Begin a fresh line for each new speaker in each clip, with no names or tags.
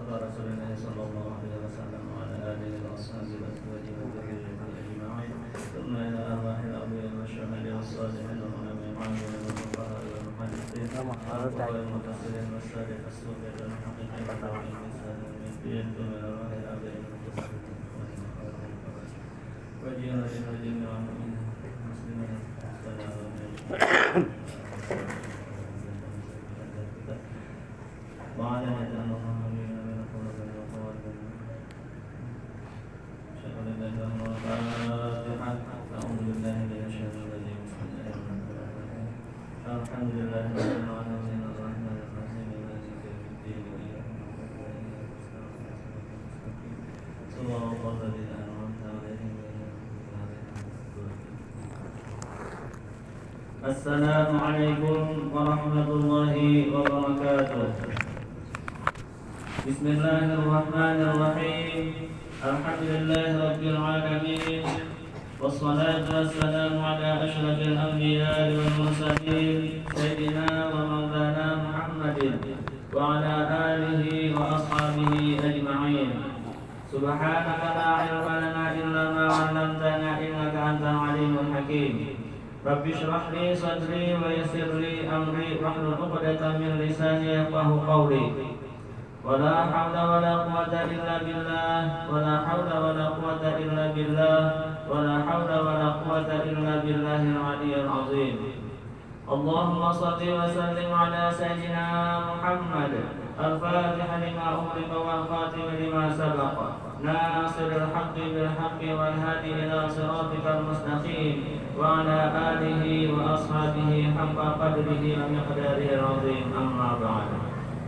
المصطفى رسول الله صلى الله عليه وسلم وعلى آله وأصحابه وأزواجه وذريته أجمعين ثم إلى أرواح الأولياء والشهداء والصالحين والعلماء والعاملين والفقهاء والمحدثين والمفسرين والشارح الصوفية والمحققين والداعين بالإسلام ثم إلى أرواح الآباء المتصدقين وجيراننا وجميع المسلمين السلام عليكم وعلى يد المؤمنين من القلوب والقوات شكرا لله والفاتحة أعوذ بالله من الشيطان الرجيم بسم الله الرحمن الرحيم الحمد لله رب العالمين الرحمن الرحيم مالك يوم الدين إياك نعبد وإياك نستعين صراط الذين أنعمت عليهم غير المغضوب عليهم. السلام عليكم ورحمة الله وبركاته. بسم الله الرحمن الرحيم الحمد لله رب العالمين والصلاة والسلام على أشرف الأنبياء والمرسلين سيدنا ومولانا محمد وعلى آله وأصحابه أجمعين. سبحانك لا علم لنا إلا ما علمتنا إنك أنت العليم الحكيم. رب اشرح لي صدري ويسر لي أمري واحلل عقدة من لساني يفقهوا قولي. ولا حول ولا قوة إلا بالله ولا حول ولا قوة إلا بالله ولا حول ولا قوة إلا بالله العلي العظيم. اللهم صل وسلم على سيدنا محمد الفاتح لما أغلق والخاتم لما سبق ناصر الحق بالحق والهادي إلى صراطك المستقيم وعلى آله وأصحابه حق قدره ومقداره العظيم. أما بعد.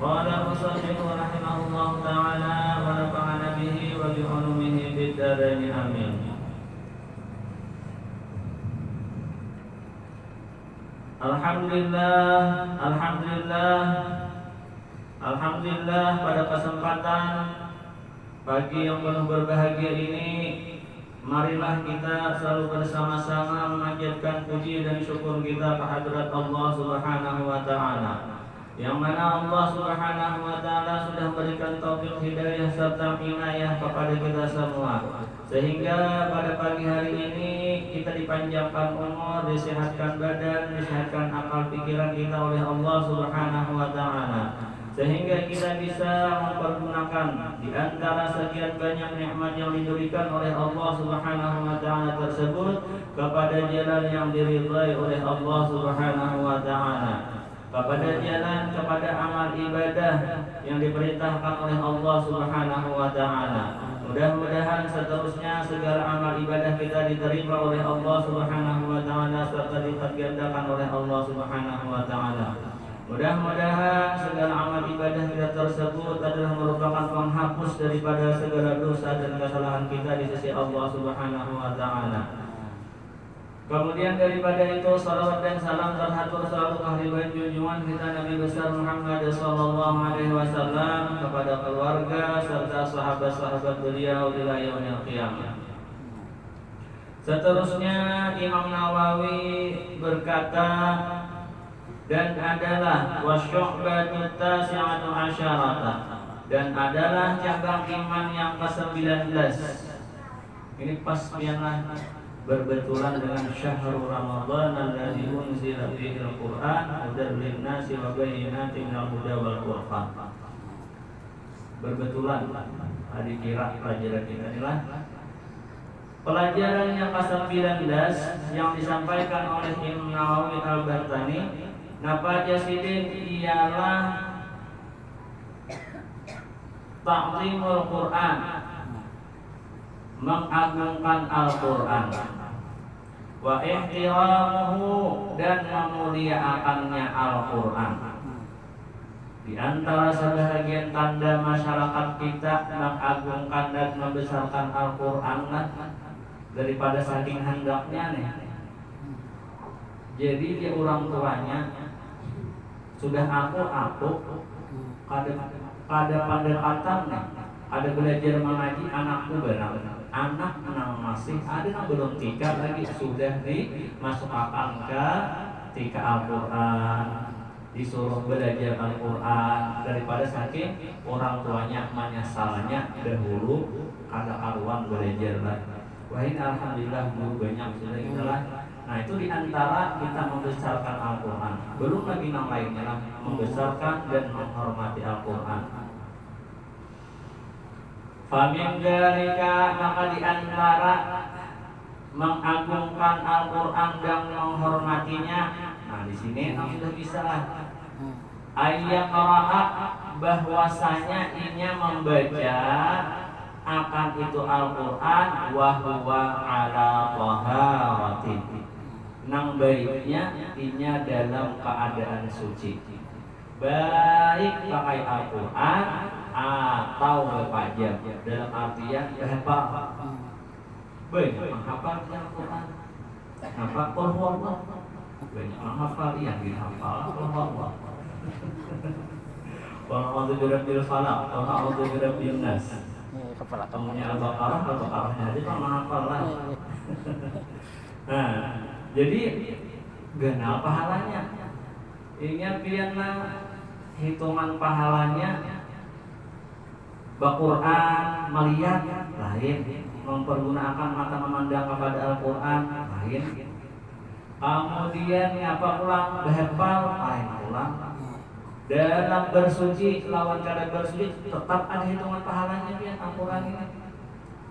قال المصنف رحمه الله تعالى ونفعنا به وبعلومه في الدارين آمين. Alhamdulillah pada kesempatan pagi yang penuh berbahagia ini, marilah kita selalu bersama-sama memanjatkan puji dan syukur kita kehadirat Allah Subhanahu wa taala, yang mana Allah Subhanahu wa taala sudah berikan taufik hidayah serta inayah kepada kita semua, sehingga pada pagi hari ini kita dipanjangkan umur, disehatkan badan, disehatkan akal pikiran kita oleh Allah Subhanahu wa taala, sehingga kita bisa mempergunakan di antara sekian banyak nikmat yang diberikan oleh Allah Subhanahu wa taala tersebut kepada jalan yang diridhai oleh Allah Subhanahu wa taala, kepada jalan kepada amal ibadah yang diperintahkan oleh Allah Subhanahu wa taala. Mudah-mudahan seterusnya segala amal ibadah kita diterima oleh Allah Subhanahu wa taala serta dilipat gandakan oleh Allah Subhanahu wa taala. Mudah-mudahan segala amal ibadah kita tersebut adalah merupakan penghapus daripada segala dosa dan kesalahan kita di sisi Allah Subhanahu wa taala. Kemudian daripada itu, salawat dan salam terhatur selalu kehadiran junjungan kita Nabi besar Muhammad sallallahu alaihi wasallam kepada keluarga serta sahabat-sahabat beliau ila yaumil qiyamah. Seterusnya Imam Nawawi berkata, dan adalah wasyu'batut tasi'atu asyarata, dan adalah cabang iman yang ke-19. Ini pas pianlah berbetulan dengan syahrul Ramadan alladzi unzila fihi al-Qur'an hudan lin-nasi wa bayyinatin minal huda wal furqan. Berbetulan hari kira pelajaran kita inilah pelajaran yang ke-19 yang disampaikan oleh Imam Nawawi Al-Bartani. Napa jasidin ialah ta'zimul Qur'an, mengagungkan Al-Quran, wa ihtiramuhu, dan memuliakannya Al-Quran. Di antara sebahagian tanda masyarakat kita mengagungkan dan membesarkan Al-Quran daripada saking hendaknya nih. Jadi dia orang tuanya sudah aku pada pendekatan nih, ada belajar mengaji anakku benar, anak menang masih ada yang belum tika lagi sudah dimasukkan ke tika Al-Quran, disuruh belajar Al-Quran daripada saking orang tuanya menyesalnya dahulu kada karuan belajar lah. Wah ini alhamdulillah guru banyak sudah kita lah. Nah itu diantara kita membesarkan Al-Quran. Belum lagi yang lainnya lah, membesarkan dan menghormati Al-Quran. Famin dzalika, maka diantara mengagungkan Al-Quran dan menghormatinya. Nah di sini sudah bisa lah. Ayat bahwasanya inya membaca akan itu Al-Quran wa huwa ala taharatin. Nang baiknya inya dalam keadaan suci. Baik pakai Al-Quran atau berpajak dalam artian berhafal. Banyak menghafal Al-Quran. Hafal Qur'an. Banyak menghafal yang dihafal Qur'an. Wa'udzu birabbil falaq, wa'udzu birabbin nas. Temunya Al-Baqarah, Al-Baqarahnya aja kan menghafal lah. Nah, jadi genal pahalanya. Ingat biarna hitungan pahalanya Al-Quran melihat lain, mempergunakan mata memandang kepada Al-Quran lain. Kemudian apa pulang berhafal lain pulang. Dalam bersuci lawan kada bersuci tetap ada hitungan pahalanya ya Al-Quran ini.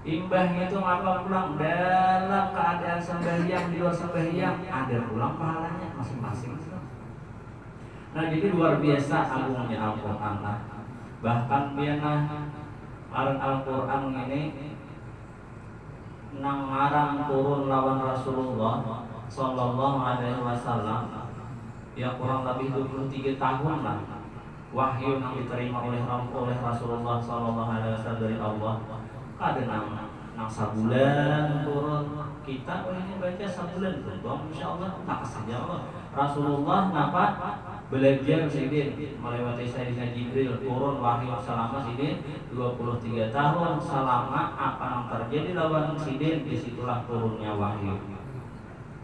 Imbahnya itu apa pulang dalam keadaan sembahyang di luar sembahyang ada pulang pahalanya masing-masing. Nah jadi luar biasa agungnya Al-Quran lah. Bahkan biarlah aran Al-Quran ini nang ngarang turun lawan Rasulullah Sallallahu Alaihi Wasallam ya kurang lebih 23 tahun lah wahyu yang diterima oleh Rasulullah Sallallahu Alaihi Wasallam dari Allah. Ada nang sabulan turun kita ini baca sabulan turun insyaallah tak saja Allah. Rasulullah napa belajar sidin melewati Sayyidina Jibril turun wahyu selama sidin 23 tahun selama apa yang terjadi lawan sidin disitulah turunnya wahyu.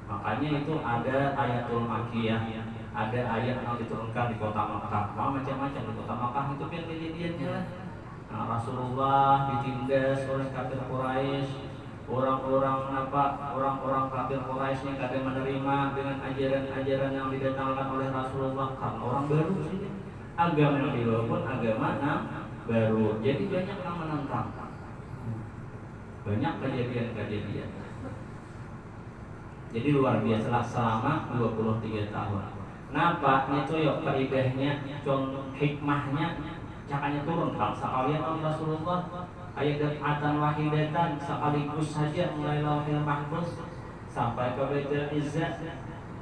Makanya itu ada ayatul Makkiyah, ada ayat yang diturunkan di kota Makkah, macam-macam di kota Makkah itu yang kejadiannya. Nah, Rasulullah ditindas oleh kafir Quraisy, orang-orang kafir Quraisy yang tidak menerima dengan ajaran-ajaran yang didatangkan oleh Rasulullah karena orang baru sih. Agama yang dibawa pun agama yang baru. Jadi banyak yang menentang. Banyak kejadian-kejadian. Jadi luar biasa lah selama 23 tahun. Napa itu yuk kaidahnya, contoh hikmahnya, cakanya turun kalau sekalian oleh Rasulullah ayat atan wahidatan sekaligus saja mulai lauhil mahfuz sampai ke Baitul Izzah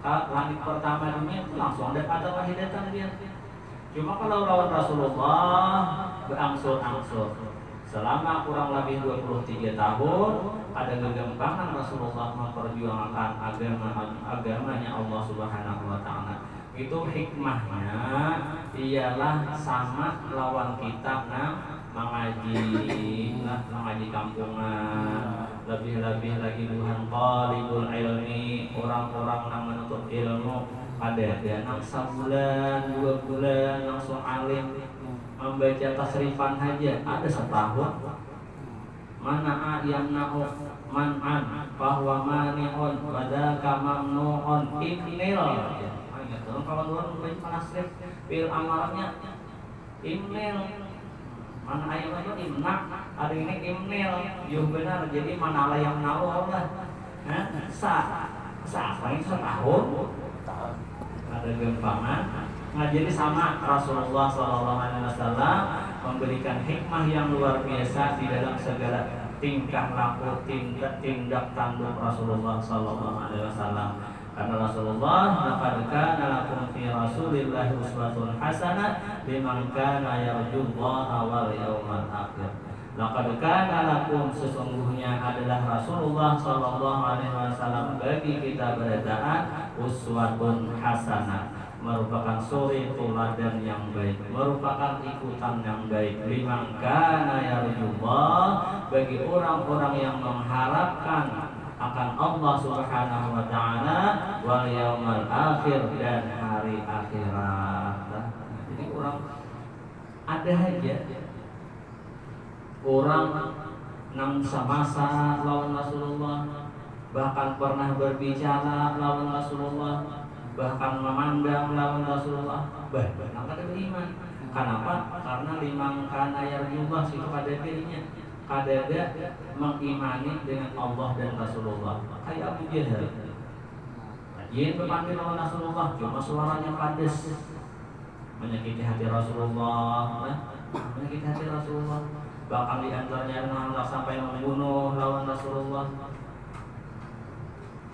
ke langit pertama dunia itu langsung ada atan wahidatan dia. Cuma kalau lawan Rasulullah berangsur-angsur selama kurang lebih 23 tahun ada kegempangan Rasulullah memperjuangkan agamanya Allah Subhanahu wa taala. Itu hikmahnya ialah sama lawan kita mengaji kampungan, lebih-lebih lagi Tuhan talibul ilmi, orang-orang yang menuntut ilmu ada nang sebulan 2 bulan langsung alim membaca tasrifan saja ada setahun. Mana yang na'u man'an bahwa mani'un wadaka mamnu'un imnil. Kalau orang membaca tasrif fil amarnya imnil. Mana ayat itu imna, ada ini imnil. Yuh benar, jadi mana lah yang na'u Allah. Apa ini setahun? Ada gempangan. Nah jadi sama Rasulullah SAW memberikan hikmah yang luar biasa di dalam segala tingkah laku, tindak tanduk Rasulullah SAW. Karena Rasulullah laqad kana lakum fi Rasulillah uswatun hasanah liman kana yarjullaha wal yawmal akhir. Laqad kana lakum sesungguhnya adalah Rasulullah SAW bagi kita berdaan uswatun hasanah, merupakan suri teladan yang baik, merupakan ikutan yang baik. Liman kana yarjullah, bagi orang-orang yang mengharapkan akan Allah Subhanahu wa taala wal yaumal akhir dan hari akhirat. orang ada aja orang nang samasa lawan Rasulullah, bahkan pernah berbicara lawan Rasulullah, bahkan memandang lawan Rasulullah, bahkan ada beriman. Kenapa? Karena limang kana yarjullah situ pada dirinya, kadada mengimani dengan Allah dan Rasulullah. Kayak Abu Jahal, rajin berpanggil lawan Rasulullah, cuma suaranya padas, menyakiti hati Rasulullah, menyakiti hati Rasulullah. Bahkan di antaranya menolak sampai membunuh lawan Rasulullah.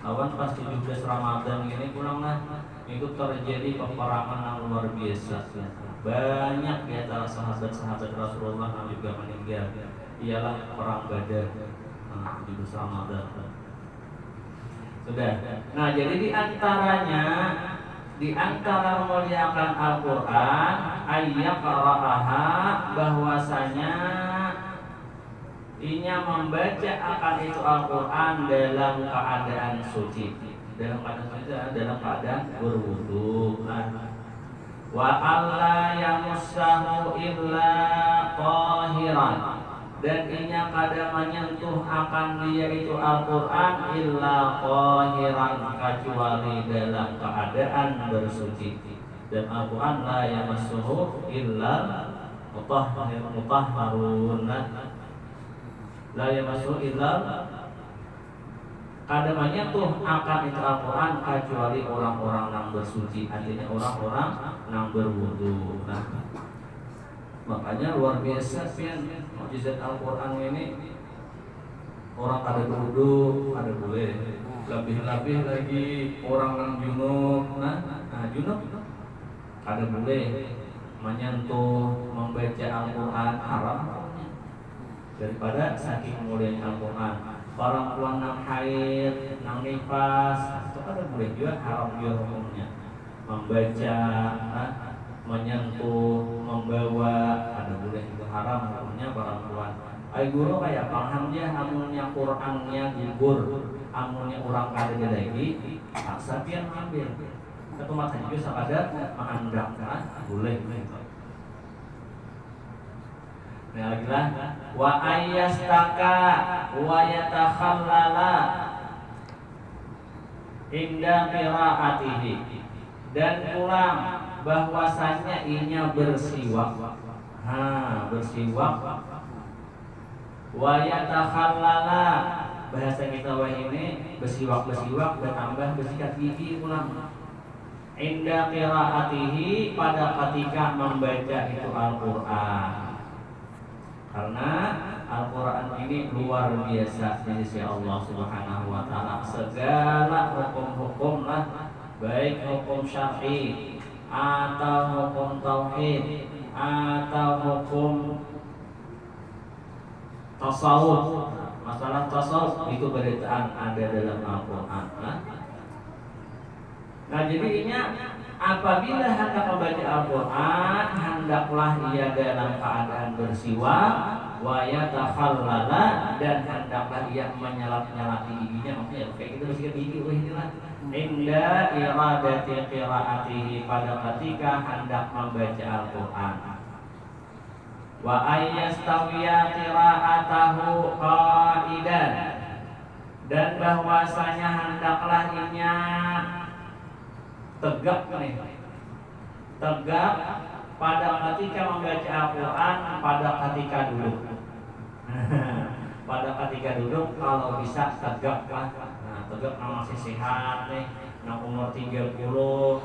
Lawan pas 17 Ramadan ini pulanglah itu terjadi peperangan yang luar biasa. Banyak di antara sahabat-sahabat Rasulullah yang juga meninggal. Ialah perang Badar 17 Ramadan. Sudah. Nah, jadi di antara memuliakan Al-Qur'an ayat qara'aha, bahwasanya inya membaca akan itu Al-Quran dalam keadaan suci, dalam keadaan berwudu. Wa alla yamussahu illa tahiran, dan inya kada menyentuh akan dia itu Al-Quran illa tahiran, kecuali dalam keadaan bersuci. Dan Al-Quran la yamassuhu illa mutahharun, la yamassuhu illa, kada menyentuh akan itu Al-Quran kecuali orang-orang yang bersuci, artinya orang-orang yang berwudu. Makanya luar biasa pian mukjizat Al-Quran ini. Orang kada berwudu kada boleh, lebih-lebih lagi orang yang junub. Junub kada boleh menyentuh membaca Al-Quran, haram daripada saking mulianya Al-Quran. Perempuan yang haid, yang nifas, itu kada boleh juga, haram juga hukumnya. Membaca, menyentuh, membawa, kada boleh, itu haram hukumnya perempuan. Ay guru kayak paham dia, amunnya Qurannya gugur, amunnya orang kada lagi, paksa pian ambil. Satu mata juga sakada mengandang, boleh. Nah, lagi wa ayyastaka wa yatakhallala inda qiraatihi, dan pulang bahwasanya inya bersiwak, bersiwak, wa yatakhallala, bahasa kita ini bersiwak bertambah bersikat gigi pulang. Inda qiraatihi, pada ketika membaca itu Al-Quran. Karena Al-Quran ini luar biasa di sisi Allah Subhanahu wa Ta'ala. Segala hukum-hukum lah, baik hukum syar'i atau hukum tauhid atau hukum tasawuf, masalah tasawuf itu beritaan ada dalam Al-Quran. Nah, jadinya apabila hendak membaca Al-Quran, hendaklah ia dalam keadaan bersiwak, wa yatakhallala, dan hendaklah ia menyelap-nyelati giginya. Maksudnya kayak gitu bersikat gigi, inilah inda iradati qiraatihi, pada ketika hendak membaca Al-Quran. Wa ayyastawiya qiraatahu qaidan, dan bahwasanya hendaklah inya tegak pada ketika membaca Al-Quran, pada ketika duduk. Pada ketika duduk kalau bisa tegak lah. Tegak yang masih sehat nih, yang umur 30,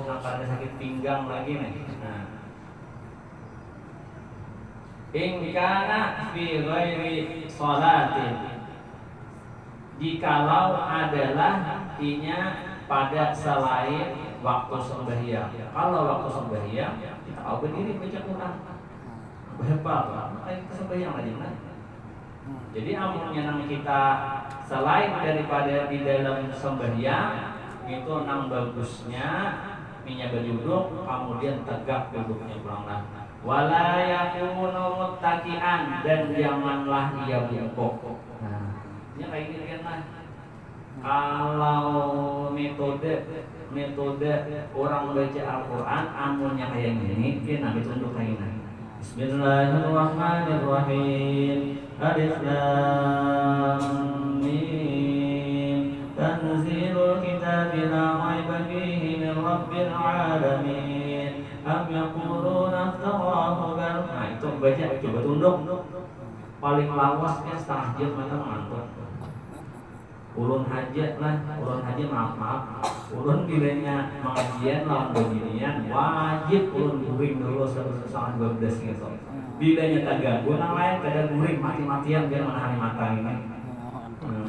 yang kada sakit pinggang lagi nih. In kana fi ghairi sholatin, jikalau adalah inya pada selain waktu sembahyang. Kalau waktu sembahyang kita berdiri baca Quran, berhebal kayak kita sembahyang lagi. Jadi amunnya nang kita selain daripada di dalam sembahyang itu nang bagusnya minyak berduduk, kemudian tegak duduknya pulanglah. Wala yakunu muttaqian, dan janganlah ia bungkuk. Ini kayak gini kan lah. Kalau metode orang baca Al-Quran amunnya kayak gini, kita untuk kayak gini. Bismillahirrahmanirrahim. Alif Lam Mim. Tanzilul kitabi la raiba fihi min rabbil alamin. Am yaquluna iftarahu bal. Nah, itu baca coba tunduk. Paling lawasnya setengah jam mana ngantuk. Ulun hajat lah, ulun hajat maaf. Ulun bilanya mengajian lawan beginian wajib ulun guring dulu sampai 12 gitu. Bilanya tak ganggu, yang lain kadang guring mati-matian biar menahani mata ini.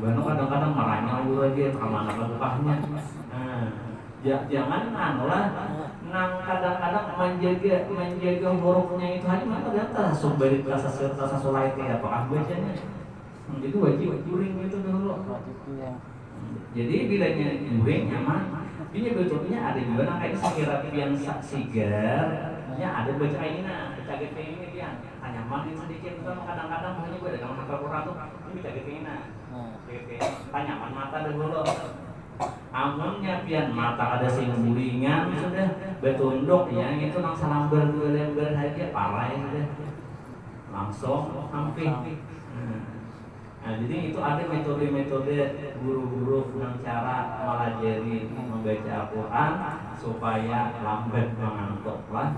Benar kadang-kadang marahnya dulu aja kemana lupahnya. Jangan lah, nang kadang-kadang menjaga hurufnya itu hanya maka data sumber rasa sulai tidak apakah bacanya. Jadi wajib guring gitu dulu. Jadi bilanya guring nyaman. Ini betulnya ada juga nang kayak sekira yang sigar, ya ada baca ini caget ini dia. Nyaman ini sedikit kan kadang-kadang hanya gue dagang makan kurang tuh ini caget ini. Nyaman mata dulu. Amunnya pian mata ada sing guringan sudah betunduk ya itu nang salamber dua lembar aja parah ya sudah. Langsung hampir. Nah, jadi itu ada metode-metode guru-guru yang cara melajari membaca Al-Quran supaya lambat mengantuk lah.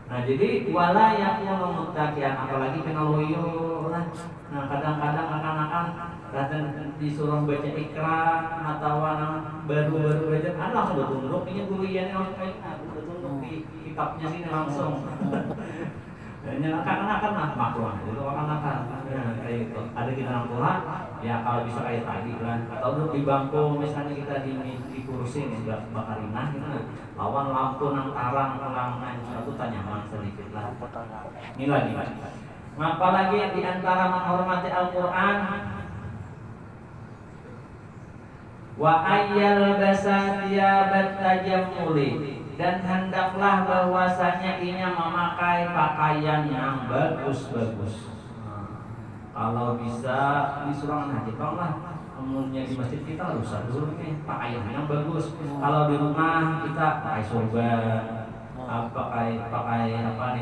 Nah, jadi wala yakunu muttaqian apalagi kena loyo lah. Nah, kadang-kadang akan kadang disuruh baca Iqra atau baru belajar langsung bertunduk ini guru yang langsung bertunduk di kitabnya sini langsung. Dan akan maklumat itu akan kayak itu ada kita nampulah ya kalau bisa kayak tadi lah atau duduk di bangku misalnya kita di kursi nih bakarinah gitu lawan lampu nang tarang pelangan satu tanyaman sedikit lah ini lagi ngapa lagi di antara menghormati Al-Quran wa ayyal basatiyabat tajammuli dan hendaklah bahwasanya inya memakai pakaian yang bagus-bagus. Kalau bisa di surangan haji lah, umumnya di masjid kita rusak dulu nih pakaian yang bagus. Kalau di rumah kita pakai sorban,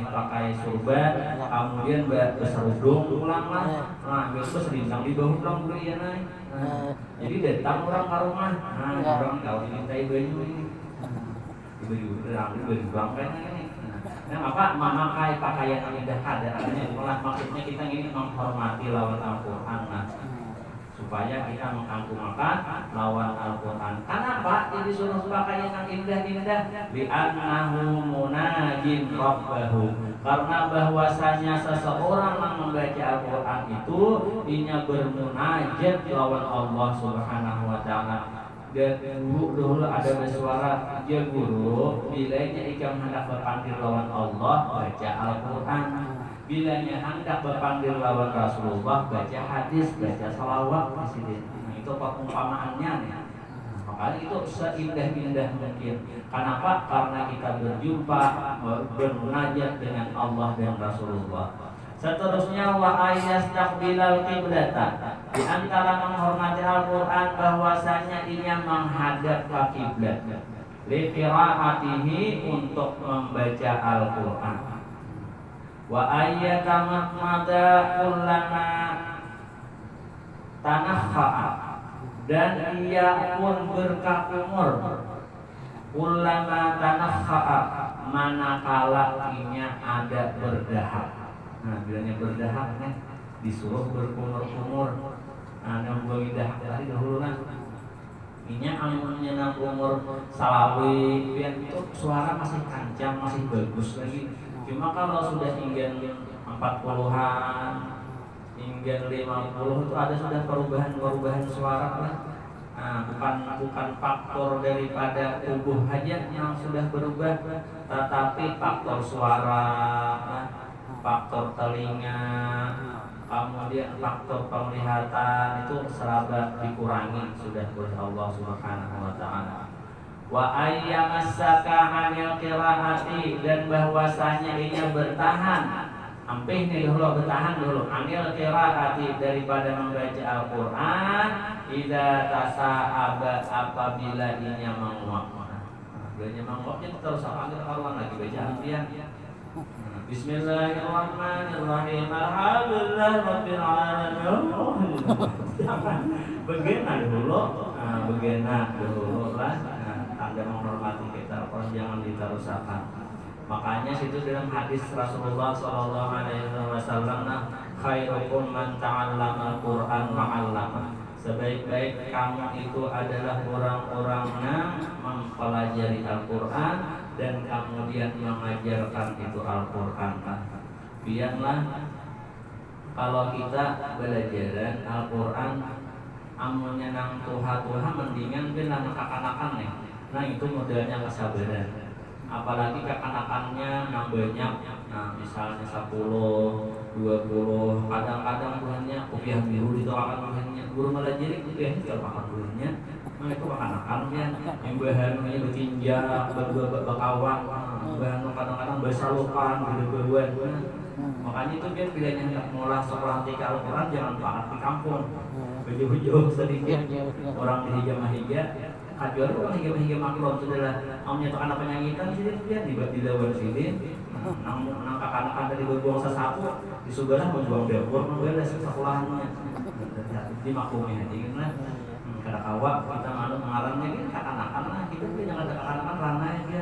pakai sorban, kemudian berserudung pulang lah. Nah, besok serindang di bawah pulang dulu ya naik. Jadi datang orang ke rumah, orang kau dimintai baju ini. Baju bangkai ini. Nah, apa memakai pakaian yang indah adanya malah maksudnya kita ingin menghormati lawan Al-Quran supaya kita mengagungkan lawan Al-Quran. Kenapa ini disuruh pakaian yang indah-indah? Li'annahu munajin rabbahu. Karena bahwasanya seseorang yang membaca Al-Quran itu inya bermunajat lawan Allah Subhanahu wa taala. Dan guru dulu ada bersuara ya guru bilanya ikam hendak berpanggil lawan Allah baca Al-Quran, bilanya hendak berpanggil lawan Rasulullah baca hadis, baca salawat di sini. Nah, itu perumpamaannya nih. Makanya itu seindah-indah mungkin. Kenapa? Karena kita berjumpa bermunajat dengan Allah dan Rasulullah. Seterusnya wa ayyastaqbilal qiblata. Di antara menghormati Al-Quran bahwasanya ia menghadap ke kiblat. Li qiraatihi untuk membaca Al-Quran. Wa ayyatamatmada kullama tanakha'a. Dan ia pun berkakumur kullama tanakha'a manakala inya ada berdahak. Nah, bilangnya berdahak nih disuruh berkumur-kumur. Nah, yang bagi dahak dari dahulu kan. Ini amunnya nang umur salawi, biar itu suara masih kencang, masih bagus lagi. Cuma kalau sudah hingga 40-an, hingga 50 itu ada sudah perubahan suara lah. Nah, bukan faktor daripada tubuh aja yang sudah berubah, tetapi faktor suara. Faktor telinga, kemudian faktor penglihatan itu seraba dikurangi sudah oleh Allah Subhanahu wa taala. Wa ayyamassaka 'anil qiraati dan bahwasanya ia bertahan Ampih nih dulu, bertahan dulu. Anil qiraati daripada membaca Al-Qur'an, idza tasa'aba apabila inya menguap. Bilanya menguap itu terus apa kita karuan lagi bacaan dia. Bismillahirrahmanirrahim. Alhamdulillah rabbil alamin. Begena dulu, begena dulu lah. Tanda menghormati kita, Al-Qur'an jangan diterusakan. Makanya situ dalam hadis Rasulullah Shallallahu Alaihi Wasallam, khairukum man ta'allama Al-Quran wa 'allama. Sebaik-baik kamu itu adalah orang-orang yang mempelajari Al-Quran dan kemudian mengajarkan itu Al-Quran. Biarlah kalau kita belajar Al-Quran amunnya nang tuha-tuha mendingan bilang kakanakan nih. Nah itu modelnya kesabaran. Apalagi kekanakannya yang banyak, nah misalnya 10, 20, kadang-kadang bulannya kopiah biru ditolakkan bulannya, guru malah jadi kopiah ditolakkan bulannya. Nah itu kekanakannya, yang bahannya bertinja, berkawan, bahan kadang-kadang bersalukan, berdebuan. Makanya itu biar pilihannya hendak mulai sekolah tika Al-Quran jangan pakat di kampung, jauh-jauh sedikit, orang di hijau-hijau. Kajuan orang hingga maklum sudahlah. Amnya tuh anak penyanyitan sini dia di lawan sini. Nang kakak-kakak dari berbuang sesapu di Sugarah berbuang dapur beres sekolahannya. Jadi maklumnya aja kan lah. Kada kawak kita malu mengarangnya kan kakak-kakak lah. Kita juga jangan ada kakak-kakak ranah aja.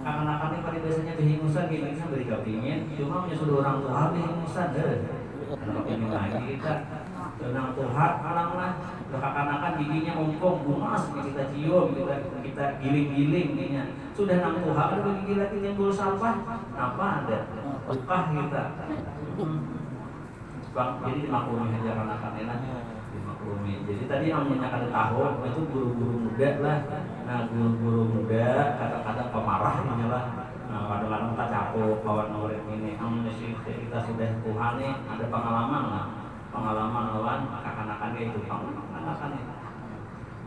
Kakak-kakak ini pada biasanya bihingusan gini kan beri kepingin. Cuma punya sudah orang tua bihingusan deh. Kalau kepingin lagi kita tenang Tuhan alang lah. Kakak-kakak giginya mumpung bungas kita cium kita giling-giling giginya sudah nang Tuhan ada gigi lagi timbul sampah apa ada ukah kita bang jadi dimaklumi aja anak-anak enak dimaklumi. Jadi tadi namanya kada tahu itu guru-guru muda lah. Nah guru-guru muda kadang-kadang pemarah ini lah. Nah kadang-kadang tak capuk kawan murid ini namanya kita sudah Tuhan nih ada pengalaman lah. Pengalaman lawan kakak-kakaknya itu kakak-kakaknya.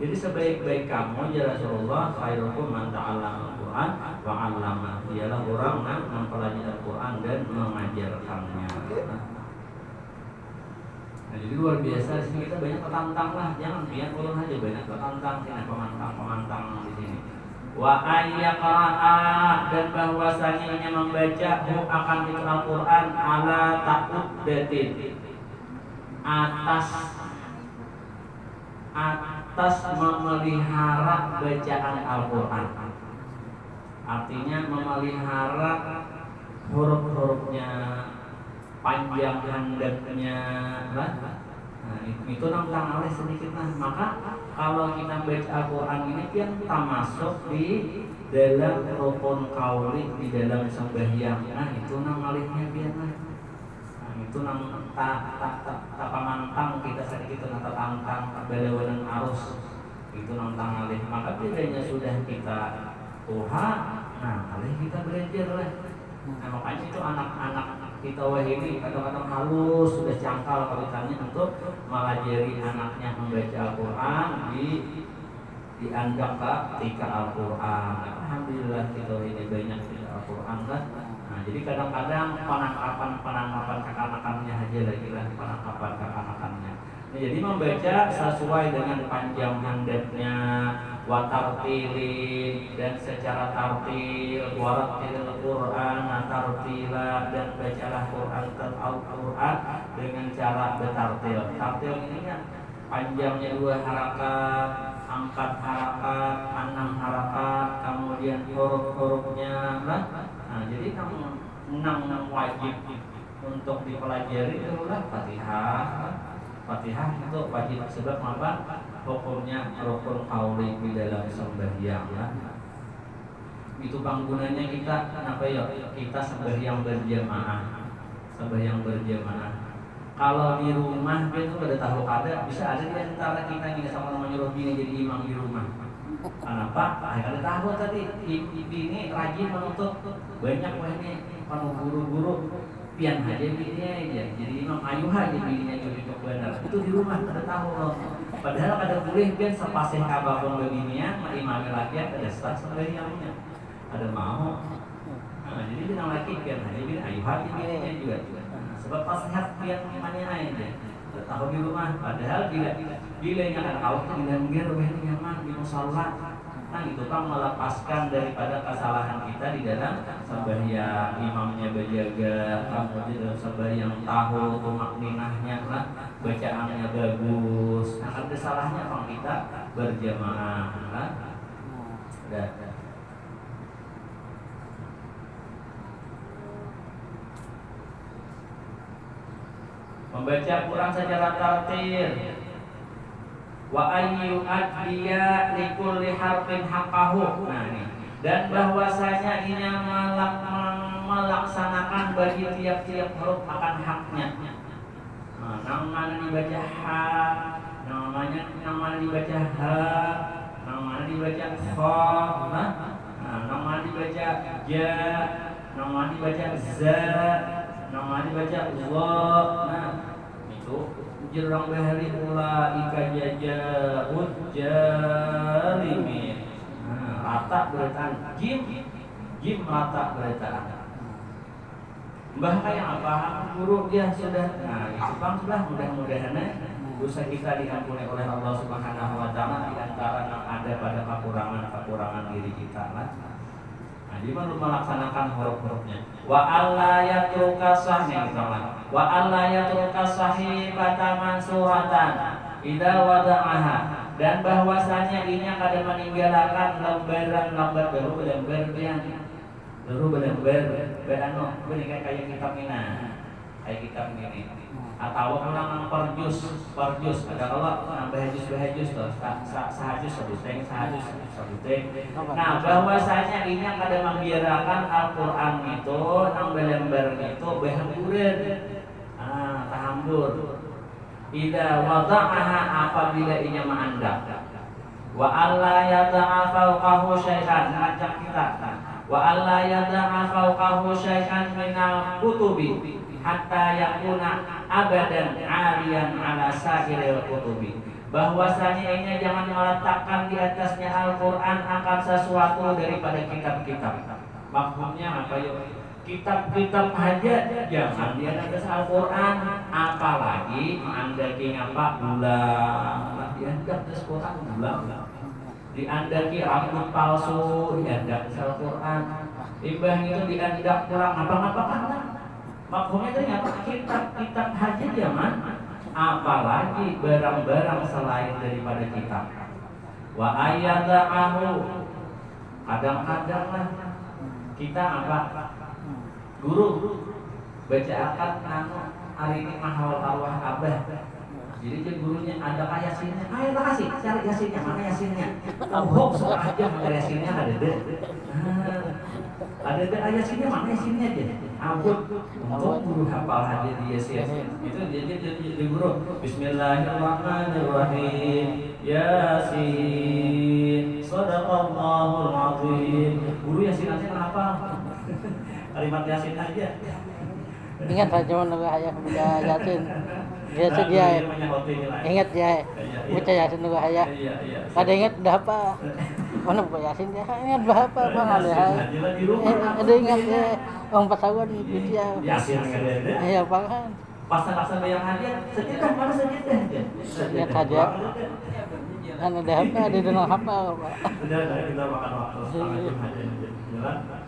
Jadi sebaik-baik kamu ya Rasulullah khairukum man ta'allama Al-Quran wa 'allama. Dialah orang yang mempelajari Al-Quran dan mengajarkannya. Nah, jadi luar biasa di sini kita banyak petantang lah. Jangan biar ulun aja banyak petantang sini pemantang di sini. Wa ayyaqra'a dan bahwasanya membaca akan itu Al-Quran ala ta'uddatin atas memelihara bacaan Al-Quran. Artinya memelihara huruf-hurufnya, panjang handapnya. Nah, itu nampak oleh sedikit lah. Maka kalau kita baca Al-Quran ini kan termasuk di dalam rukun qauli di dalam sembahyang. Nah itu namanya biar lah. Itu nang tak pamantang kita sedikit nang tantang belawanan arus itu nantang alih. Maka bedanya sudah kita Tuhan, nah alih kita belajar lah. Nah makanya itu anak-anak kita wah ini kadang-kadang halus sudah cangkal kalitannya untuk melajari anaknya membaca Al-Quran dianggap ketika Al-Quran. Alhamdulillah kita ini banyak Al-Quran kan. Nah, jadi kadang-kadang penangkapan kakak-kakaknya aja lagi lah penangkapan kakak-kakaknya. Nah, jadi membaca sesuai dengan panjang handapnya, watartilin dan secara tartil, waratil Quran, tartila dan bacalah Quran dengan cara bertartil. Tartil ini kan panjangnya 2 harakat, 4 harakat, 6 harakat, kemudian huruf-hurufnya lah. Nah, jadi kamu enam wajib untuk dipelajari itulah Fatihah. Fatihah itu wajib sebab apa? Hukumnya rukun qauli di dalam sembahyang ya. Itu panggunanya kita kenapa ya? Kita sembahyang berjamaah. Sembahyang berjamaah. Kalau di rumah itu ada tahu kada bisa ada di antara kita yang sama menyuruh bini jadi imam di rumah. Kenapa? Ada tahu tadi ini rajin menuntut banyak ini kalau guru-guru pian aja bininya aja jadi imam ayuh aja bininya jadi untuk benar itu di rumah ada tahu loh. Padahal ada boleh pian sepasih kababon begininya imam laki ada start sembahyangnya ada mau. Nah, jadi bilang laki pian aja bini ayuh aja bininya juga. Bapak sehat yang mana aja. Tahu di rumah, padahal bila yang awak itu dilanggar nyaman di musola. Nah itu kan melepaskan daripada kesalahan kita di dalam sembahyang, imamnya berjaga, kamu di dalam sembahyang tahu makninahnya, bacaannya bagus. Nah ada salahnya kalau kita berjamaah, kan? Membaca Quran secara tartil. Wa ayyu addiya likulli harfin haqqahu. Nah ini. Dan bahwasanya ini melaksanakan bagi tiap-tiap huruf akan haknya. Nah, namanya dibaca ha, namanya dibaca ha, namanya dibaca kha, namanya dibaca ja, namanya dibaca za, namanya dibaca za. Nah, itu jerang bahari ulaika jajaut jalimin. Rata beritaan jim rata beritaan. Mbah kayak apa guru dia sudah. Nah itu bang sudah mudah-mudahan dosa kita diampuni oleh Allah Subhanahu Wa Taala di antara yang ada pada kekurangan diri kita lah. Nah, jadi perlu melaksanakan huruf-hurufnya. Wa alla yatruka sahih wa alla yatruka sahifata mansuratan idza wada'aha. Dan bahwasanya ini kada meninggalkan lembaran baru berano ini kayak kitab ini, atau orang perjus ada kalau nambah hajus tuh sahajus sebuteng. Nah bahwasanya ini yang kada membiarkan Al-Quran itu nambah lembar itu berhamburan, tahambur. Ida wada'aha apabila ini mengandap. Wa alla yada'a fawqahu syai'an ngajak kita. Wa alla yada'a fawqahu syai'an minal kutubi hatta yakuna abadan 'aliyan 'ala sa'iril kutubi. Bahwasanya ini jangan meletakkan di atasnya Al-Quran akan sesuatu daripada kitab-kitab. Maksudnya apa yuk? Kitab-kitab aja jangan di atas Al-Quran, apalagi andaki ngapa ulang diandak atas Quran ulang, diandaki rambut palsu diandak atas Al-Quran, ibah itu diandak kurang apa-apa kan? Maksudnya itu apa? Kitab-kitab aja jangan, apalagi barang-barang selain daripada kitab. Wa ayyada'ahu, kadang-kadang lah kita apa? Guru baca akad hari ini mahal arwah abah. Jadi gurunya ada yasinnya. Ayo kasih cari yasinnya, mana yasinnya? Oh, sok aja mana yasinnya ada deh. Ada yasinnya, mana yasinnya aja. Ampun, untuk guru hafal aja di yasin. Itu jadi guru. Bismillahirrahmanirrahim. Yasin. Shadaqallahul azim. Guru yasin aja hafal. Kalimat yasin aja.
Ingat lah cuma nunggu ayah baca yasin. Yasin dia. Ingat ya. Baca yasin nunggu ayah. Ada ingat udah apa? Mana baca yasin dia? Ingat berapa bang ada? Ada ingat ya. Orang pasawan dia.
Yasin ada.
Iya bang kan.
Pasang bayang hadiah. Sejuta mana sejuta?
Ingat hadiah. Kan ada apa? Ada dalam apa pak?
Udah kita makan waktu. Jalan.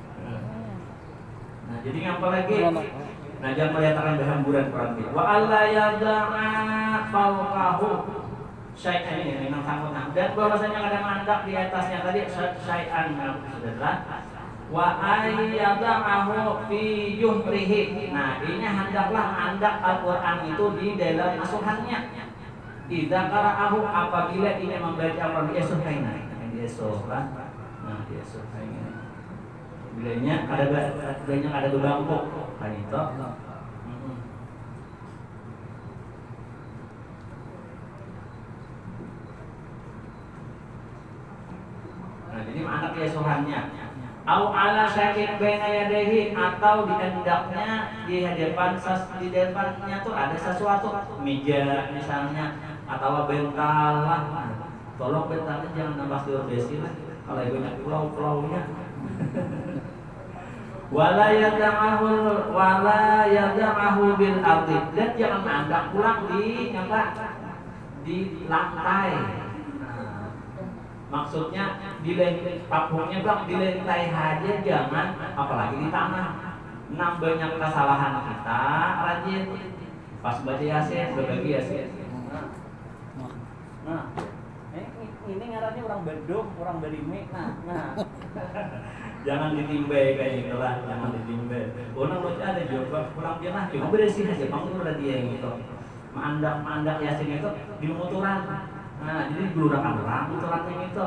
Nah, jadi ngapa lagi? Nah, jangan menyatakan berhamburan Quran. Wa alla yada'a fawqahu syai'an ini memang sangkut. Dan bahwasanya ada mandak di atasnya tadi syai'an sudah. Wa ayyada'ahu fi juhrihi. Nah, ini hendaklah mandak Al-Quran itu di dalam asuhannya. Idza qara'ahu apabila ini membaca Al-Quran di asuhannya. Di asuhan. Nah, di asuhannya. Bilanya ada bebangkok kan itu. Nah, jadi anak asuhannya. Au ala syakit baina yadayhi atau di hendaknya di depannya tuh ada sesuatu, meja misalnya atau bental lah. Tolong bentalnya jangan nambah desi lah. Kalau banyak pulau-pulaunya. wala yadamahu bil ardi, dan jangan mandang pulang di lantai. Nah, maksudnya pakunya bang di lantai aja, jangan apalagi di tanah. Banyak kesalahan kita rajin pas baca yasin, berbagi yasin. Nah, ini ngarannya orang beduk, orang berime. Nah. Jangan ditimbai kayak gitu lah, jangan ditimbai. Orang lucu ada juga, pulang dia lah, cuma beresin aja, bangun udah dia yang gitu. Mandak yasin itu di muturan. Nah, jadi gelurakan orang, muturannya itu.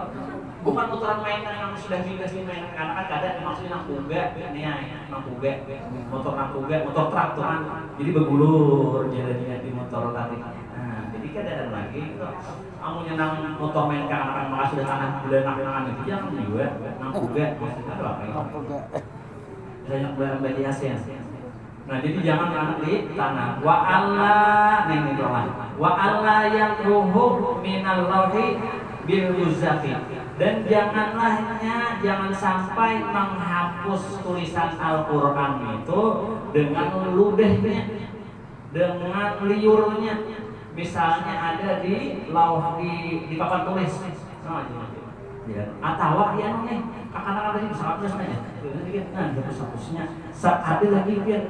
Bukan muturan mainan yang sudah migas di mainan, karena kan ada maksudnya nangkuga, ini ya, nangkuga, motor nangkuga, motor traktoran. Jadi bergulur jadinya di motor tadi. Nah, jadi keadaan lagi itu. Kamu nyenang motor main kan maka sudah tanah bulan nangan itu jangan juga nangkuga, maksudnya apa itu? Banyak barang bagi yasin. Nah, jadi jangan anak di tanah. Wa Allah yang ruhub minal lauhi bil uzati. Dan jangan sampai menghapus tulisan Al-Qur'an itu dengan ludahnya, dengan liurnya. Misalnya ada di lauh di papan tulis. Ya. Atau dia nih kakak-kakak tadi bisa hapus aja. Nah, hapus-hapusnya. Ada lagi biar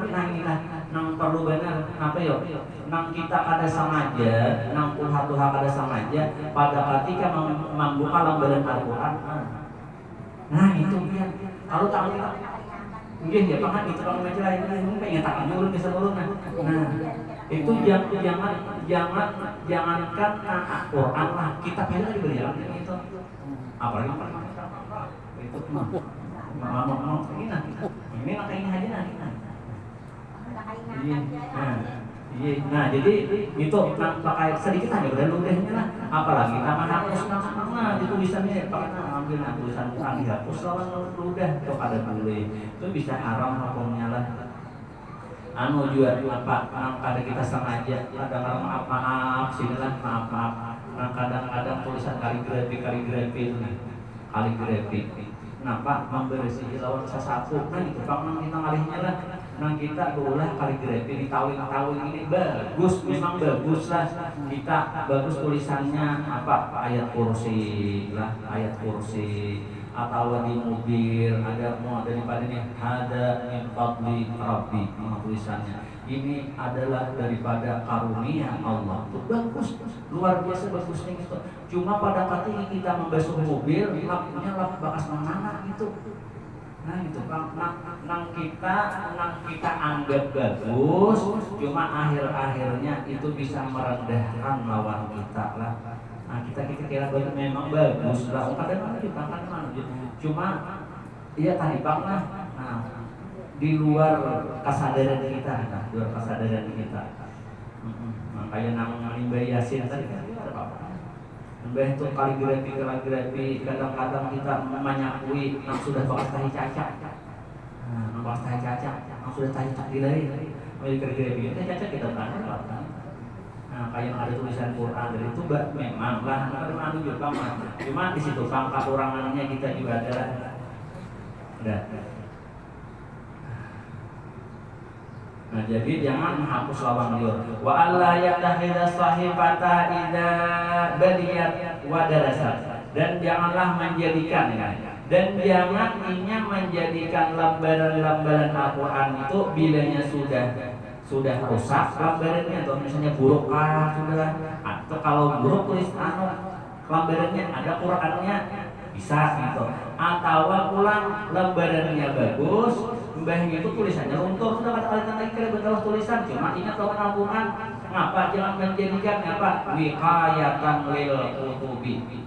nang perlu benar apa yo? Nang kita kada samaja, nang tuha kada samaja pada ketika membuka lembaran Al-Qur'an. Nah, itu dia. Kalau tak kita mungkin ya pakai itu kalau baca ini pengen tak nyuruh bisa turun. Nah, itu jangankan Al-Qur'an lah, kita pengen diberi itu. Apalagi itu mau ini makanya aja nanti. Nah, jadi itu pakai sedikit aja udah ludahnya lah. Apalagi nama hapus nama di tulisannya pakai ambil tulisan Quran dihapus lawan ludah itu ada boleh. Itu bisa haram hukumnya lah. Juga apa kadang kita sengaja kadang maaf sinilah maaf. Kadang-kadang tulisan kaligrafi kenapa membersih lawan sesapu. Nah itu bang kita ngalihnya lah. Nah kita berulah kaligrafi ditawin ini bagus, memang bagus lah. Kita bagus tulisannya apa ayat kursi atau di mobil ada mau daripada ini ada min fadli rabbi tulisannya. Ini adalah daripada karunia Allah. Itu bagus, luar biasa bagusnya gitu. Cuma pada ketika kita membasuh mobil, lapnya lap bekas mana gitu. Nah itu nang kita anggap bagus, cuma akhirnya itu bisa merendahkan lawan kita lah. Nah kita kira memang bagus lah. Kadang-kadang dipangkan mana? Cuma iya tadi bang lah. Nah, di luar kesadaran kita. Makanya nama Mbak Yasin tadi kan ada apa? Mbak itu kaligrafi kadang-kadang kita menyakui yang sudah bakas tahi cacat. Nah, bakas tahi cacat, yang sudah tahi cacat dilari. Kaligrafi itu cacat kita berani lah. Nah, kayak ada tulisan Quran dari itu memang lah anu juga mah. Cuma di situ pangkat orangannya kita juga ada. Udah. Nah, jadi jangan menghapus lawan liur. Wa alla yattakhidha sahifata idza baliyat wa darasat. Dan janganlah menjadikan menjadikan lembaran Al-Qur'an itu bilanya sudah rusak lembarannya atau misalnya buruk sudah atau kalau buruk tulis lembarannya ada Qur'annya bisa gitu. Atau pulang lembarannya bagus mbahnya itu tulisannya runtuh sudah kata-kata lagi kira betul tulisan cuma ingat lawan Al-Qur'an ngapa jangan menjadikan apa wiqayatan lil kutubi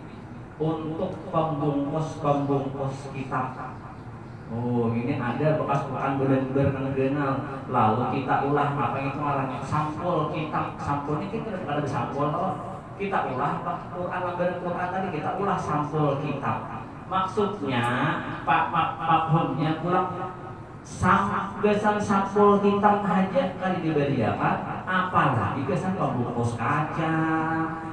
untuk pembungkus kitab. Oh ini ada bekas Quran benar-benar lalu kita ulah apa itu arahnya sampul kitab sampulnya kita ada sampul kita ulah Quran lembaran Quran tadi kita ulah sampul kitab maksudnya makhumnya pulang gesan sampul kitab aja kali diberi apa apalagi gesan pembungkus kaca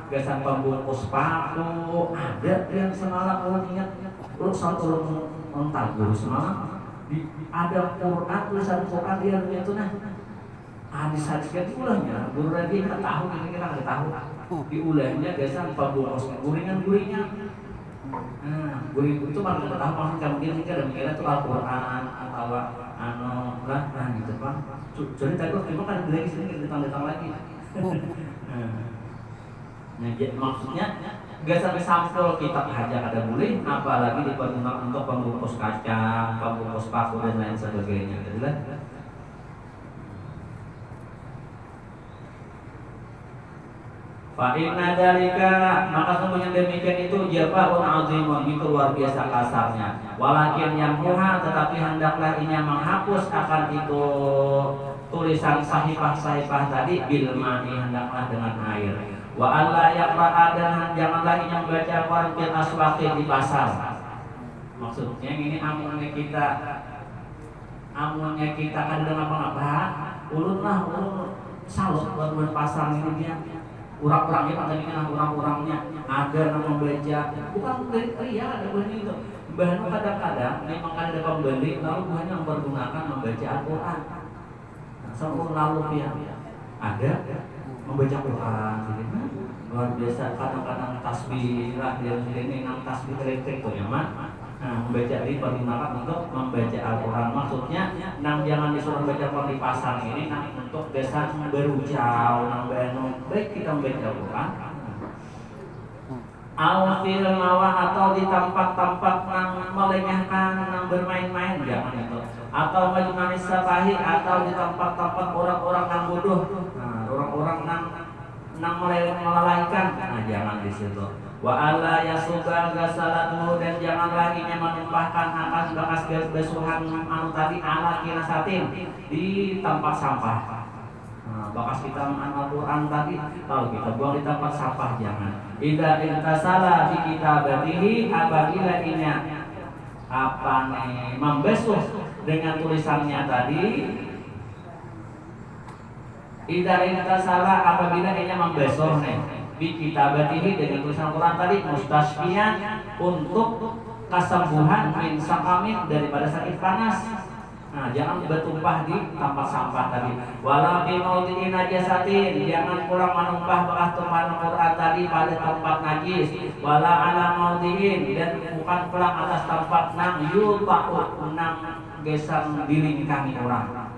gesan pembungkus paku ada yang semalam orang ingat lu satu mental guru semalam ada Quran, tulisan Quran dia itu nah hadis-hadis kan diulahnya guru lagi kita tahu kita nggak tahu diulahnya biasa pabungkus guringan-guringan. Nah, guring itu malah kita tahu maksudnya mungkin kita ada mikirnya itu Al-Quran atau lah gitu kan. Jadi tadi terima kan lagi sini kita datang lagi. Nah, maksudnya gak sampai sampul kitab aja ada boleh, apalagi dipergunakan untuk pembungkus kacang, pembungkus paku dan lain sebagainya. Jadilah Fa'inna dalika, maka semuanya demikian itu jafa'un azimun, itu luar biasa kasarnya. Walakin yang muha, tetapi hendaklah ini menghapus akan itu tulisan sahifah-sahifah tadi bil ma'i, hendaklah dengan air. Wa alla yaqra'a, dan janganlah ini membaca Quran bil aswaqi, di pasar. Maksudnya ini amunnya kita kan dengan apa-apa, ulun salut buat pasar ini dia. Orang-orangnya katanya orang-orangnya ada yang membaca, bukan ria ada banyak itu. Bahkan kadang-kadang memang ada pembeli lalu hanya mempergunakan membaca Al-Quran. Nah, seorang lalu yang ada membaca Quran, luar biasa. Kadang-kadang tasbih lah dia sendiri nang tasbih elektrik tuh nyaman. Nah, membaca ini dipergunakan untuk membaca Al-Quran. Maksudnya, nang jangan disuruh baca Quran di pasar ini, nang untuk desa berujau, nang baik kita membaca Al-Quran. Al-fil mawah, atau di tempat-tempat nang melengahkan, nang bermain-main, jangan itu. Atau majmanis sabahi, atau di tempat-tempat orang-orang nang bodoh, nah, orang-orang nang melalaikan, nah jangan di situ. Wa alla yasuba ghasalatu, dan janganlah ini menumpahkan akan bekas besuhan anu tadi ala kirasatin di tempat sampah. Nah, bekas kita Al-Quran tadi kalau kita buang di tempat sampah jangan. Idza intasala bi kitabatihi, apabila ini membasuh dengan tulisannya tadi. Idza intasala, apabila ini membasuh bi kitabatihi, dengan tulisan Quran tadi, mustasfiyan, untuk kesembuhan min saqamin, daripada sakit panas. Nah, jangan bertumpah di tempat sampah tadi. Wala fi maudhi'in najasatin, jangan kurang menumpah bekas tumpahan Quran tadi pada tempat najis. Wala ala maudhi'in, dan bukan pulang atas tempat nang yuta'u, nang gesan dilingkangi orang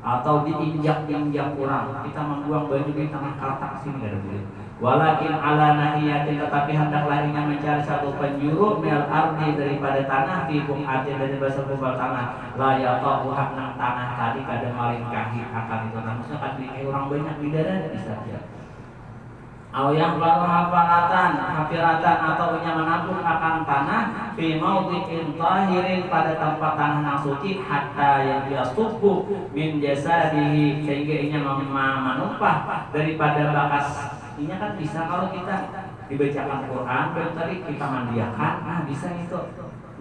atau diinjak-injak orang. Kita membuang baju di tengah katak sini enggak boleh. Walakin ala nahiyatin, tetapi hendaklah ingin mencari satu penjuru mil ardi, daripada tanah, fikum ardi, dari bahasa kubal tanah, la yaqahu nang tanah tadi kada malingkahi akan itu. Maksudnya kan orang banyak di daerah bisa ya. Au yang baru hafiratan, atau punya menampung akan tanah fi maudhi'in tahirin, pada tempat tanah yang suci, hatta yang yasubbu min jasadihi, sehingga inya menumpah daripada bakas. Ini kan bisa kalau kita dibacakan Quran, baru tadi kita mandiakan, nah bisa itu.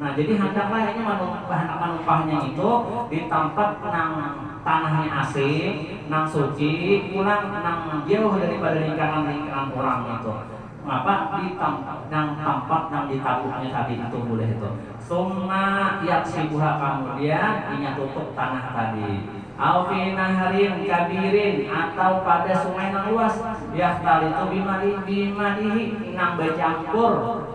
Nah jadi hendaklah ini menumpahnya itu di tempat nang tanahnya asing, nang suci, pulang nang jauh daripada lingkaran orang itu. Mengapa di tempat nang ditabuknya tadi itu boleh itu. Summa yaksibuha, kemudian inya tutup tanah tadi. Au fi naharin kabirin, atau pada sungai yang luas, yahtalitu bimadihi, nang bercampur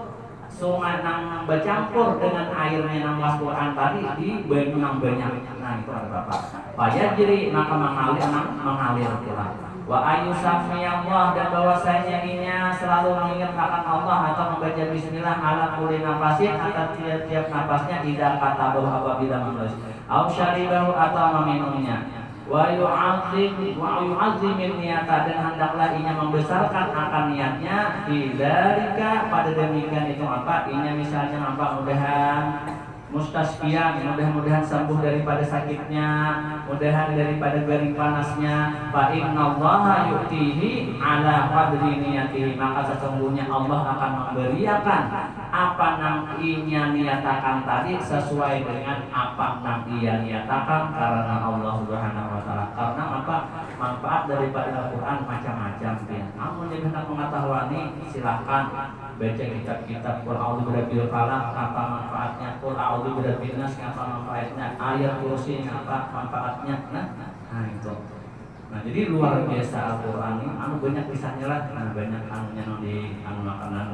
sungai nang bercampur dengan airnya nang was Quran tadi di banyu nang banyak. Nah itu ada Bapak. Fayajri, maka mengalir pula. Wa ayyusami Allah, dan bahwasanya inya selalu mengingatkan Allah atau membaca bismillah ala kulli nafasin, atas tiap-tiap nafasnya, tidak kata bahwa apabila menulis. Au syaribahu, atau meminumnya. Wa yu'azzim niyata, dan hendaklah inya membesarkan akan niatnya bidzalika, pada demikian itu apa? Inya misalnya apa, mudahan mustasfiyan, mudah-mudahan sembuh daripada sakitnya, mudahan daripada garing panasnya. Fa innallaha yu'tihi ala qadri niyatihi, maka sesungguhnya Allah akan memberiakan apa nang inya niatakan tadi sesuai dengan apa nang ia niatakan, karena Allah Subhanahu wa taala. Karena apa? manfaat daripada Al-Quran macam-macam ya. Namun yang hendak mengetahui silahkan baca kitab-kitab Qul a'udzu birabbil falaq apa manfaatnya, Qul a'udzu birabbin nas apa manfaatnya, ayat kursi apa manfaatnya. Nah itu. Nah jadi luar biasa Al-Quran ini banyak kisahnya lah. Nah banyak anunya di makanan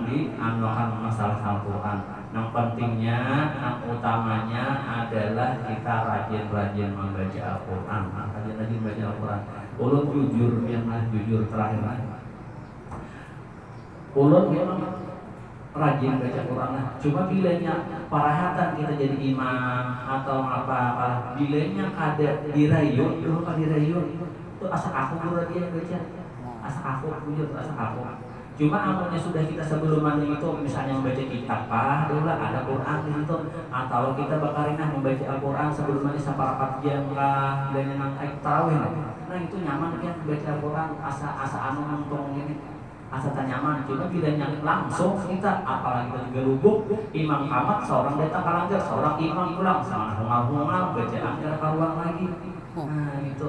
di anuhan masalah Al-Quran. Yang pentingnya, yang utamanya adalah kita rajin-rajin membaca Al-Quran. Rajin-rajin membaca Al-Quran. Ulun jujur, yang jujur terakhir. Ulun memang rajin baca Quran. Cuma bilanya parahatan kita jadi imam atau apa-apa. Bilanya kada dirayu, dulu kan dirayu. Itu asa aku dulu dia baca. Asa aku jujur, asa aku. Cuma amalnya sudah kita sebelumnya itu misalnya membaca kitab dulu ada Quran di situ, atau kita bakarinah membaca Al-Quran sebelumnya sampai 4 jam lah, bilanya nang tarawih. Nah itu nyaman kan baca Al-Quran asa anu nonton ini. Asa tak nyaman, cuma bilanya langsung kita, apalagi kita juga lubuk imam kamat seorang datang kalanggar, seorang imam pulang sama hungal-hungal baca anggar karuan lagi. Nah itu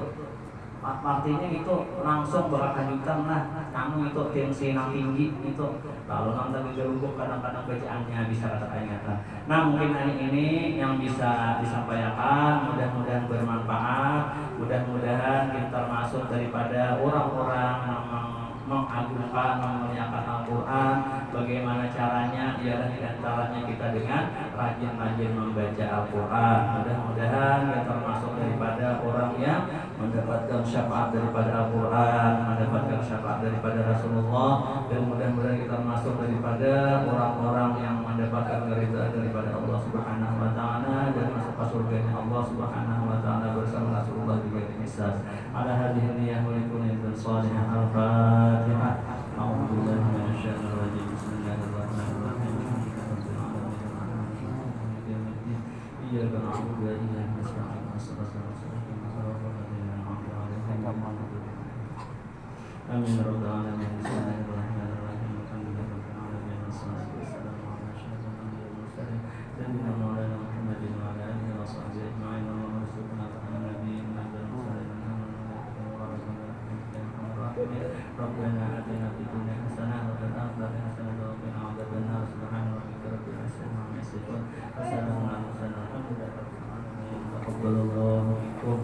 artinya itu langsung bakal lanjutan lah kamu itu tensi yang tinggi itu lalu nanti juga lubuk kadang-kadang bacaannya bisa kata-katanya. Nah mungkin hari ini yang bisa disampaikan mudah-mudahan bermanfaat, mudah-mudahan kita termasuk daripada orang-orang yang mengagungkan, memuliakan Al-Quran. Bagaimana caranya? Ialah diantaranya kita dengan rajin-rajin membaca Al-Quran. Mudah-mudahan kita termasuk daripada orang yang mendapatkan syafaat daripada Al-Quran, mendapatkan syafaat daripada Rasulullah, dan mudah-mudahan kita termasuk daripada orang-orang yang mendapatkan keridhaan daripada Allah Subhanahu wa Ta'ala dan masuk ke surganya Allah Subhanahu wa Ta'ala bersama Rasulullah juga misal. Ala hadhihi niyah wa likulli salihah al-Fatihah. A'udzu billahi minasyaitonir rajim. Bismillahirrahmanirrahim. Iyyaka na'budu wa iyyaka nasta'in. Amin ya rabbal alamin. Bismillahirrahmanirrahim. Alhamdulillahirabbil alamin. Wassalatu wassalamu ala asyrofil anbiya'i wal mursalin sayyidina maulana Muhammadin wa ala alihi wa sahbihi ajma'in. Allahumma arzuqna ta'ala nabiyyin wal mursalin Rabbana atina fid dunya hasanah wa fil akhirati hasanah wa qina adzaban nar. Subhana rabbika rabbil izzati amma yasifun wa salamun alal mursalin walhamdulillahi rabbil alamin. Taqabbalallahu minkum.